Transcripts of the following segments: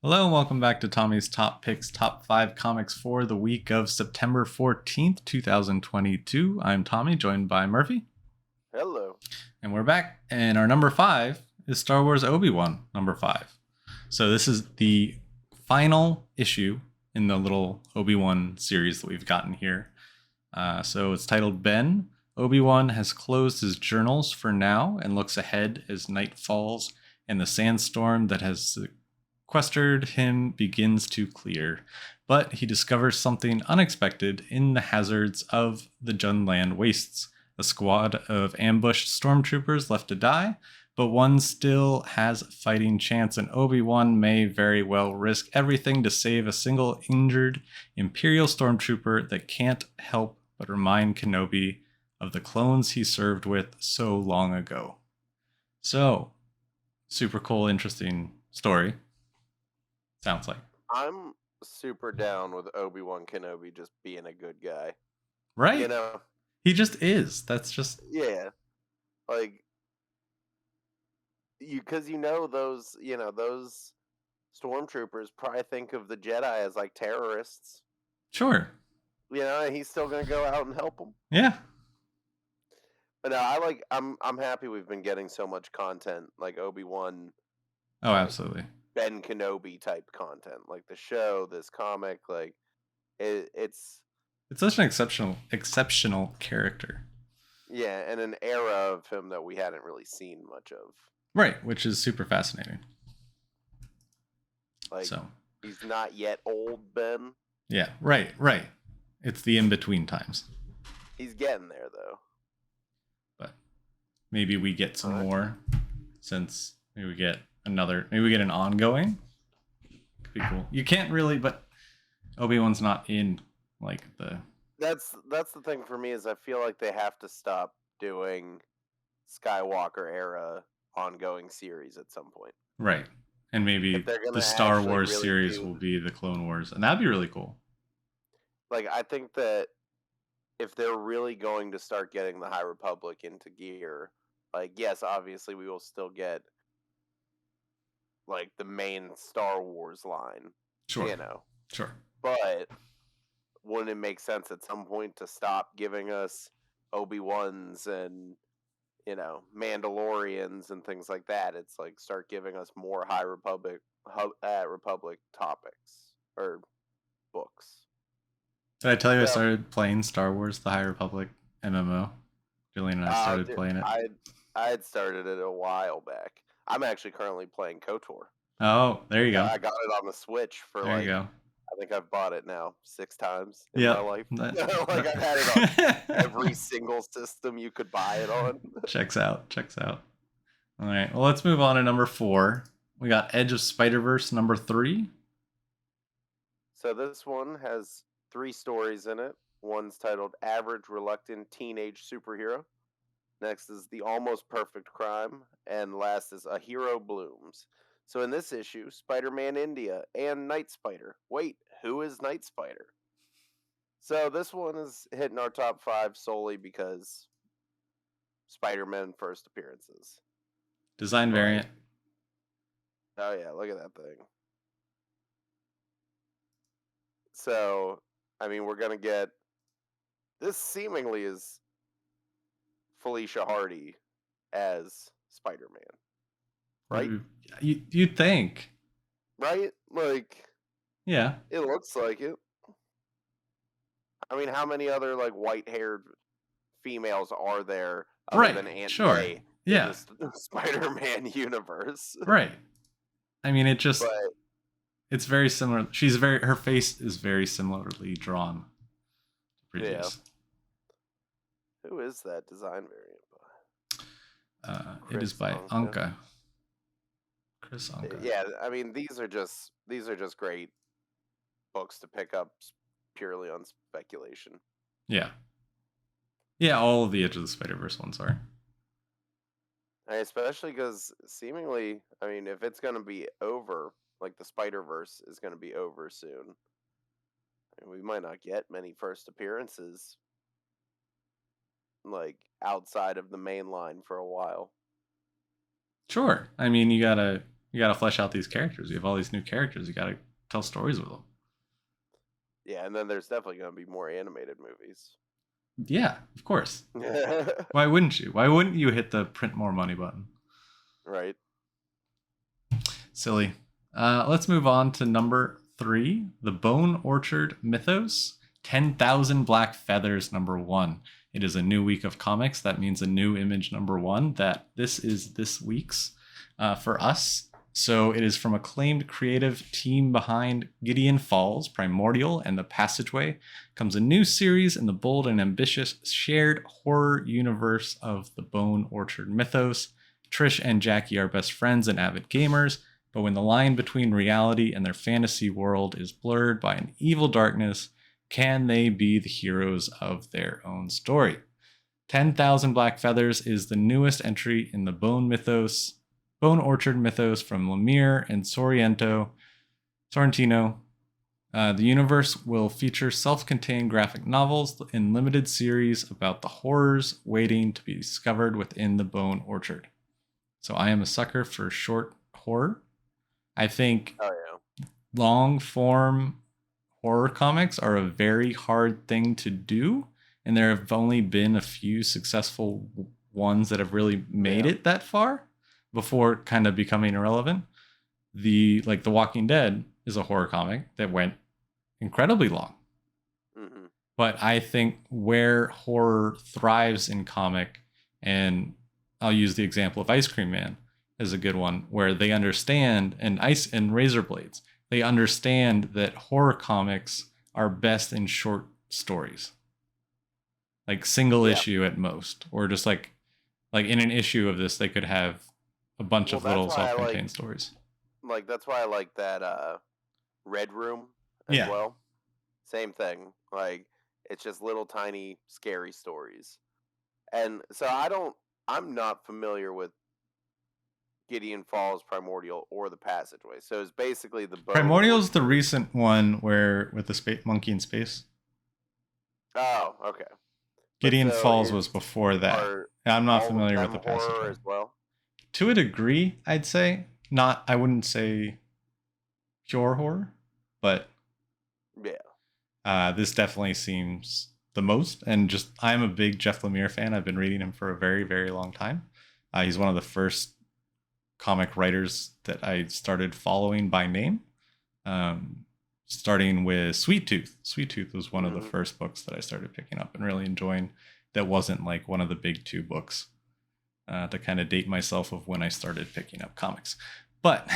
Hello and welcome back to Tommy's Top Picks, Top 5 Comics for the week of September 14th, 2022. I'm Tommy, joined by Murphy. Hello. And we're back. And our number 5 is Star Wars Obi-Wan, number 5. So this is the final issue in the little Obi-Wan series that we've gotten here. So it's titled Ben. Obi-Wan has closed his journals for now and looks ahead as night falls and the sandstorm that has sequestered him begins to clear. But he discovers something unexpected in the hazards of the Junland wastes. A squad of ambushed stormtroopers left to die, but one still has a fighting chance, and Obi-Wan may very well risk everything to save a single injured Imperial stormtrooper that can't help but remind Kenobi of the clones he served with so long ago. So, super cool, interesting story. Sounds like. I'm super down with Obi-Wan Kenobi just being a good guy. Right? You know? He just is. That's just... Yeah. Like, because those stormtroopers probably think of the Jedi as like terrorists. Sure. And he's still gonna go out and help them. Yeah. But no, I'm happy we've been getting so much content like Obi-Wan. Oh, absolutely. Ben Kenobi type content, like the show, this comic, like it's such an exceptional character. Yeah, and an era of him that we hadn't really seen much of. Right, which is super fascinating. Like, so he's not yet old Ben. Yeah, right. It's the in-between times. He's getting there, though. But maybe we get some more, since maybe we get an ongoing. Could be cool. You can't really, but Obi-Wan's not in, like, the... That's the thing for me, is I feel like they have to stop doing Skywalker era ongoing series at some point. Right. And maybe the Star Wars series will be the Clone Wars, and that'd be really cool. Like, I think that if they're really going to start getting the High Republic into gear, like, yes, obviously we will still get, like, the main Star Wars line. Sure. Sure. But wouldn't it make sense at some point to stop giving us Obi-Wans and, Mandalorians and things like that? It's like, start giving us more High Republic topics or books. Did I tell you I started playing Star Wars: The High Republic MMO? Julian and I started playing it. I had started it a while back. I'm actually currently playing KOTOR. Oh, there you go. I got it on the Switch for there you go. I think I've bought it now 6 times in my life. Like, I've had it on every single system you could buy it on. Checks out. All right, well, let's move on to number 4. We got Edge of Spiderverse number 3. So this one has 3 stories in it. One's titled Average Reluctant Teenage Superhero. Next is The Almost Perfect Crime. And last is A Hero Blooms. So in this issue, Spider-Man India and Night Spider. Wait, who is Night Spider? So this one is hitting our top 5 solely because Spider-Man first appearances. Design variant. Oh yeah, look at that thing. So, I mean, we're going to get... This seemingly is Felicia Hardy as Spider-Man. Right? You'd think. Right? Like... Yeah. It looks like it. I mean, how many other, like, white-haired females are there other than Aunt May in the Spider-Man universe? Right. I mean, it's very similar. Her face is very similarly drawn to previous. Yeah. Who is that design variant by? It is by Anka. Chris Anka. Yeah, I mean, these are just great books to pick up purely on speculation. Yeah. Yeah, all of the Edge of the Spider-Verse ones are. Especially because seemingly, I mean, if it's going to be over, like the Spider-Verse is going to be over soon, we might not get many first appearances, like, outside of the main line for a while. Sure. I mean, you gotta You got to flesh out these characters. You have all these new characters. You got to tell stories with them. Yeah, and then there's definitely going to be more animated movies. Yeah, of course. Why wouldn't you? Why wouldn't you hit the print more money button? Right. Silly. Let's move on to number 3, The Bone Orchard Mythos, 10,000 Black Feathers, number 1. It is a new week of comics. That means a new image, number 1, that this is this week's for us. So it is from acclaimed creative team behind Gideon Falls, Primordial, and The Passageway. Comes a new series in the bold and ambitious shared horror universe of The Bone Orchard Mythos. Trish and Jackie are best friends and avid gamers, but when the line between reality and their fantasy world is blurred by an evil darkness, can they be the heroes of their own story? 10,000 Black Feathers is the newest entry in the Bone Orchard Mythos from Lemire and Sorrentino. The universe will feature self-contained graphic novels in limited series about the horrors waiting to be discovered within the Bone Orchard. So I am a sucker for short horror. I think long form horror comics are a very hard thing to do, and there have only been a few successful ones that have really made it that far before kind of becoming irrelevant. The Walking Dead is a horror comic that went incredibly long. Mm-hmm. But I think where horror thrives in comic, and I'll use the example of Ice Cream Man as a good one, where they understand, and Razor Blades, they understand that horror comics are best in short stories, like single issue at most, or just like in an issue of this, they could have a bunch of little self-contained stories. Like that's why I like that Red Room as well. Same thing. Like it's just little tiny scary stories. And so I'm not familiar with Gideon Falls, Primordial, or The Passageway. So it's basically the Primordial's the recent one where with the monkey in space. Oh, okay. Gideon Falls was before that. I'm not familiar with The Passageway as well. To a degree, I'd say. I wouldn't say pure horror, but this definitely seems the most. And just, I'm a big Jeff Lemire fan. I've been reading him for a very, very long time. He's one of the first comic writers that I started following by name, starting with Sweet Tooth. Sweet Tooth was one of the first books that I started picking up and really enjoying. That wasn't like one of the big 2 books, to kind of date myself of when I started picking up comics. But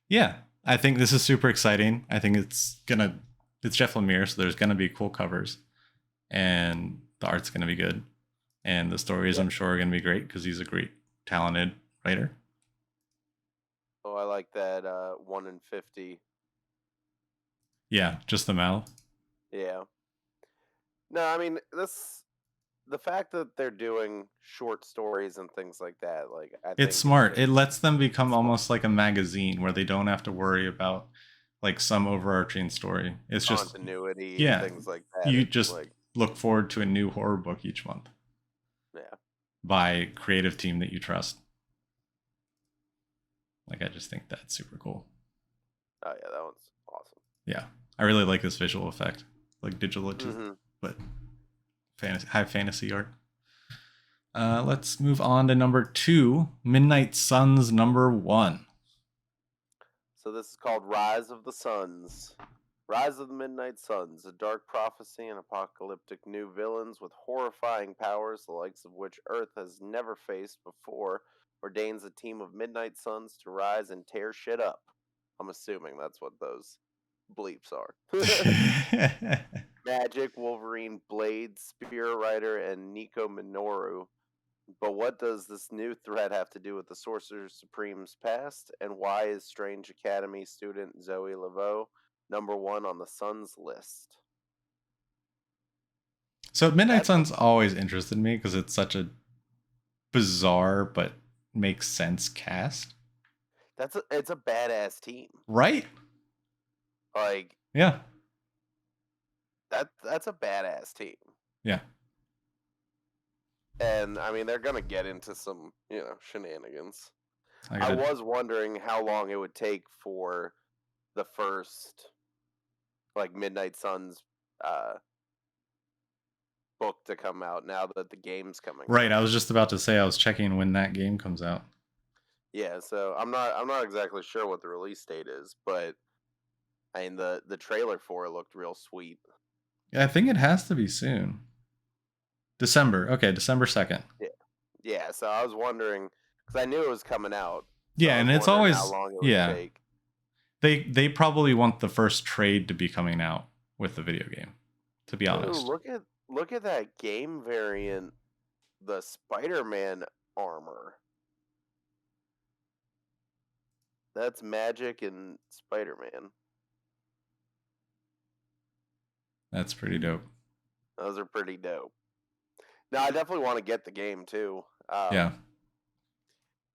yeah, I think this is super exciting. I think it's Jeff Lemire, so there's gonna be cool covers, and the art's gonna be good, and the stories I'm sure are gonna be great because he's a great, talented writer. Oh, I like that 1 in 50. Yeah, just the mouth. Yeah. No, I mean the fact that they're doing short stories and things like that, like it's smart. It lets them become almost like a magazine where they don't have to worry about like some overarching story. It's just continuity and things like that. You just look forward to a new horror book each month. Yeah. By a creative team that you trust. Like, I just think that's super cool. Oh yeah, that one's awesome. Yeah, I really like this visual effect, like digital, but high fantasy art. Let's move on to number 2, Midnight Suns number 1. So this is called Rise of the Suns. Rise of the Midnight Suns, a dark prophecy and apocalyptic new villains with horrifying powers, the likes of which Earth has never faced before, ordains a team of Midnight Suns to rise and tear shit up. I'm assuming that's what those bleeps are. Magic, Wolverine, Blade, Spear Rider, and Nico Minoru. But what does this new threat have to do with the Sorcerer Supreme's past? And why is Strange Academy student Zoe Laveau number 1 on the Suns list? So Midnight Suns always interested me because it's such a bizarre but makes sense cast. It's a badass team, right? Like, yeah, that's a badass team. Yeah. And I mean, they're gonna get into some, shenanigans. I was wondering how long it would take for the first like Midnight Suns uh, book to come out now that the game's coming Right, out. I was just about to say I was checking when that game comes out. Yeah, so I'm not exactly sure what the release date is, but I mean the trailer for it looked real sweet. Yeah, I think it has to be soon. December. Okay, December 2nd. Yeah, yeah. So I was wondering because I knew it was coming out, so Yeah, I was and it's wondering how always long it would yeah. take. They probably want the first trade to be coming out with the video game, to be Ooh, honest. look at that game variant, the Spider-Man armor. That's Magic and Spider-Man. That's pretty dope. Those are pretty dope. Now I definitely want to get the game too. Yeah.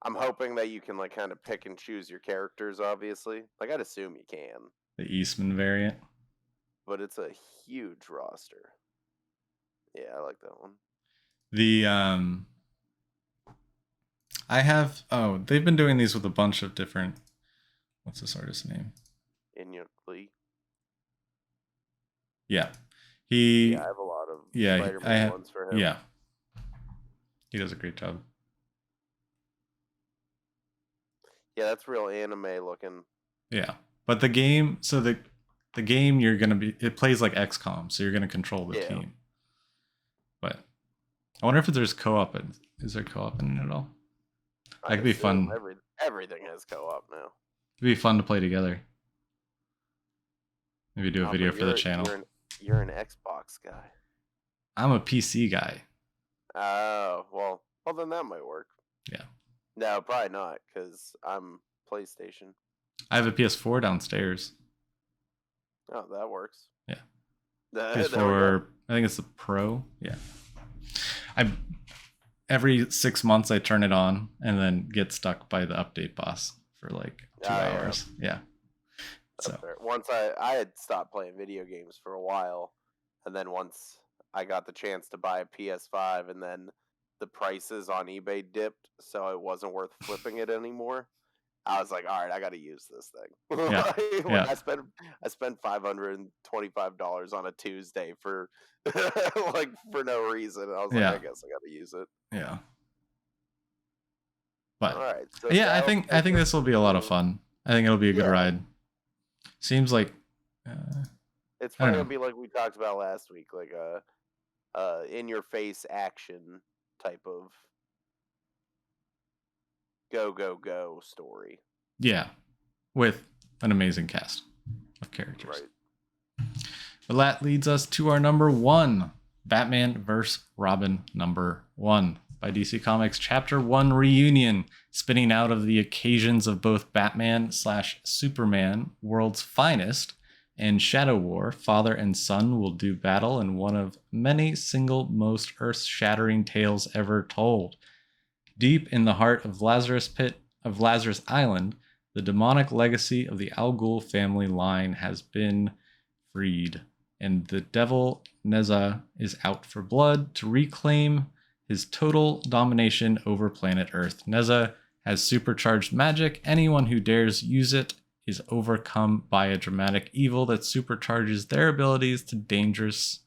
I'm hoping that you can like kind of pick and choose your characters. Obviously, like I'd assume you can, The Eastman variant. but it's a huge roster. Yeah, I like that one. The they've been doing these with a bunch of different, what's this artist's name? Inyuk Lee. Yeah. Yeah, I have a lot of Spider-Man ones for him. Yeah. He does a great job. Yeah, that's real anime looking. Yeah. But the game, so the game it plays like XCOM, so you're gonna control the team. But I wonder if there's co-op is there co-op in it at all? That could be fun. Everything has co-op now. It'd be fun to play together. Maybe do a video for the channel. You're an Xbox guy. I'm a PC guy. Oh, well then that might work. Yeah. No, probably not, because I'm PlayStation. I have a PS4 downstairs. Oh, that works. Yeah. PS4, I think it's the Pro. Yeah. Every 6 months I turn it on and then get stuck by the update boss for like 2 hours. Yeah. So once I had stopped playing video games for a while, and then once I got the chance to buy a PS5, and then the prices on eBay dipped, so it wasn't worth flipping it anymore. I was like, all right, I got to use this thing. Yeah. Yeah. I spent $525 on a Tuesday for like for no reason. I was like, I guess I got to use it. Yeah. But all right, so yeah, I think this will be a lot of fun. I think it'll be a good ride. Seems like it's probably gonna be like we talked about last week, like a in your face action type of go story. Yeah, with an amazing cast of characters. Right. But that leads us to our number 1, Batman vs. Robin #1 by DC Comics Chapter 1 Reunion, spinning out of the occasions of both Batman/Superman, World's Finest, and Shadow War. Father and son will do battle in one of many single most earth-shattering tales ever told. Deep in the heart of Lazarus Island, the demonic legacy of the Al Ghul family line has been freed, and the devil Neza is out for blood to reclaim his total domination over planet Earth. Neza has supercharged magic. Anyone who dares use it is overcome by a dramatic evil that supercharges their abilities to dangerous,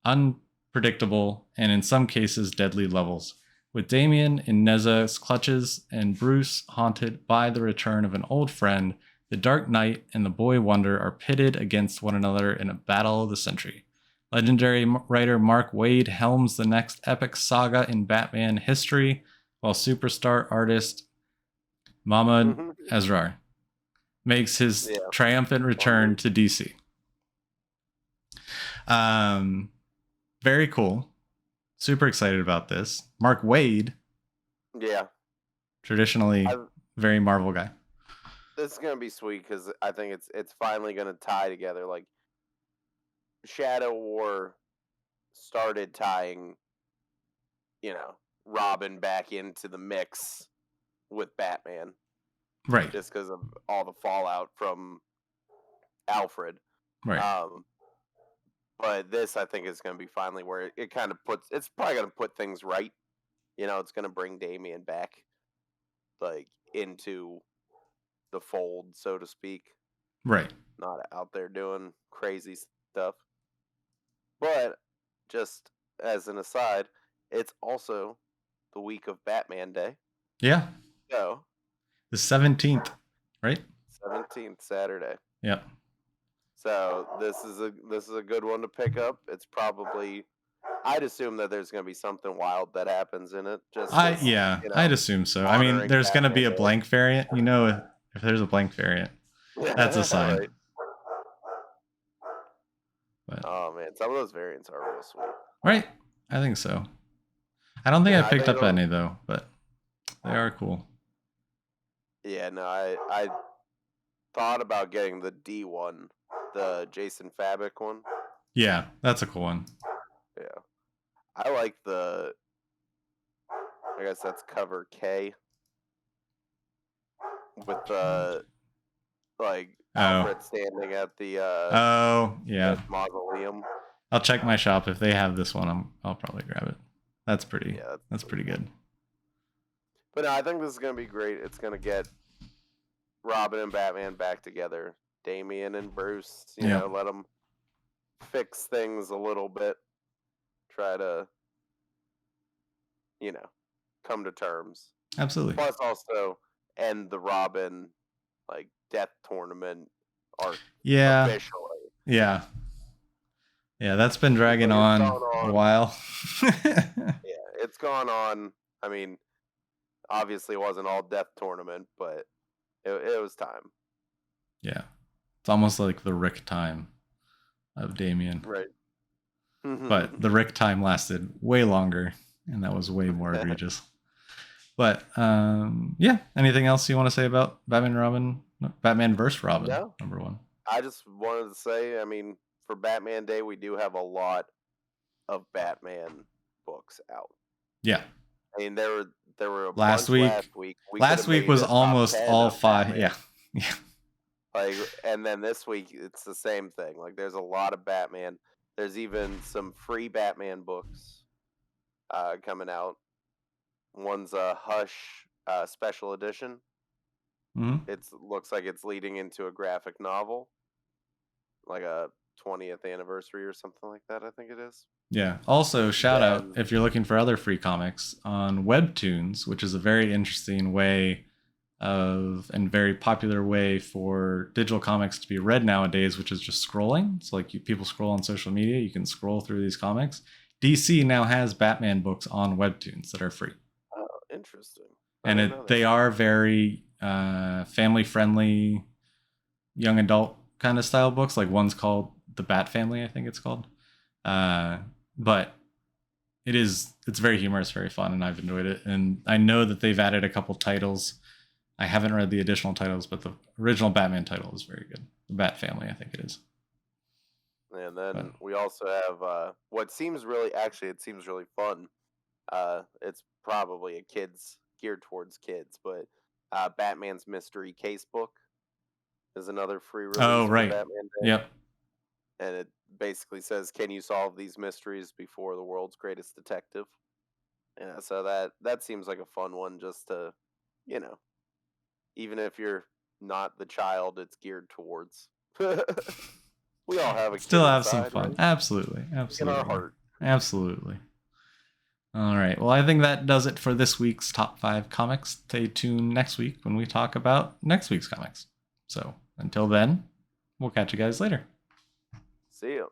unpredictable, and in some cases deadly levels. With Damien in Neza's clutches and Bruce haunted by the return of an old friend, the Dark Knight and the Boy Wonder are pitted against one another in a battle of the century. Legendary writer Mark Waid helms the next epic saga in Batman history, while superstar artist Mahmoud Asrar makes his triumphant return to DC. Very cool. Super excited about this. Mark Waid. Yeah. Traditionally very Marvel guy. This is gonna be sweet because I think it's finally gonna tie together. Like Shadow War started tying, Robin back into the mix with Batman. Right. Just because of all the fallout from Alfred. Right. But this, I think, is going to be finally where it kind of it's probably going to put things right. It's going to bring Damian back. like into the fold, so to speak. Right. Not out there doing crazy stuff. But just as an aside, it's also the week of Batman Day. Yeah. So The 17th, right? 17th Saturday. Yep. So this is a good one to pick up. It's probably, I'd assume that there's going to be something wild that happens in it. Just as, I'd assume so. I mean, honoring there's going to be a Batman Day. blank variant. You know, if there's a blank variant, that's a sign. Right. But, Oh man, some of those variants are real sweet. right? I think so. I don't think Yeah, I picked up any though, but they are cool. Yeah, no, I thought about getting the D one, the Jason Fabic one. Yeah, that's a cool one. Yeah, I like the. I guess that's cover K. With the like Alfred standing at the yeah mausoleum. I'll check my shop. If they have this one, I'll probably grab it. That's pretty. Yeah, that's pretty good. But no, I think this is gonna be great. It's gonna get Robin and Batman back together. Damian and Bruce, you know, let them fix things a little bit. Try to, come to terms. Absolutely. Plus, also end the Robin like death tournament arc. Yeah. Officially. Yeah. Yeah, that's been dragging on a while. Yeah, it's gone on. I mean, obviously it wasn't all death tournament, but it was time. Yeah. It's almost like the Rick time of Damian. Right. But the Rick time lasted way longer, and that was way more egregious. But yeah, anything else you want to say about Batman vs. Robin? No. Number one. I just wanted to say, I mean, for Batman Day, we do have a lot of Batman books out. Yeah. I mean, there were a last bunch week. Last week was almost all 5. Batman. Yeah. Like, and then this week it's the same thing. Like, there's a lot of Batman. There's even some free Batman books coming out. One's a Hush special edition. Mm-hmm. It looks like it's leading into a graphic novel, like a 20th anniversary or something like that, I think it is. Yeah. Also, shout out if you're looking for other free comics on Webtoons, which is a very interesting way and very popular way for digital comics to be read nowadays, which is just scrolling. So like people scroll on social media, you can scroll through these comics. DC now has Batman books on Webtoons that are free. Oh, interesting. And they are very family-friendly, young adult kind of style books. Like one's called The Bat Family, I think it's called. But it's very humorous, very fun, and I've enjoyed it. And I know that they've added a couple titles. I haven't read the additional titles, but the original Batman title is very good. The Bat Family, I think it is. And then we also have what seems really fun. It's probably geared towards kids, but Batman's Mystery Casebook is another free release. Oh, right. For Batman Day. Yep. And it basically says, can you solve these mysteries before the world's greatest detective? Yeah, so that seems like a fun one just to, even if you're not the child it's geared towards. We all have still have inside, some fun. Right? Absolutely. In our heart. Absolutely. All right. Well, I think that does it for this week's top 5 comics. Stay tuned next week when we talk about next week's comics. So until then, we'll catch you guys later. See you.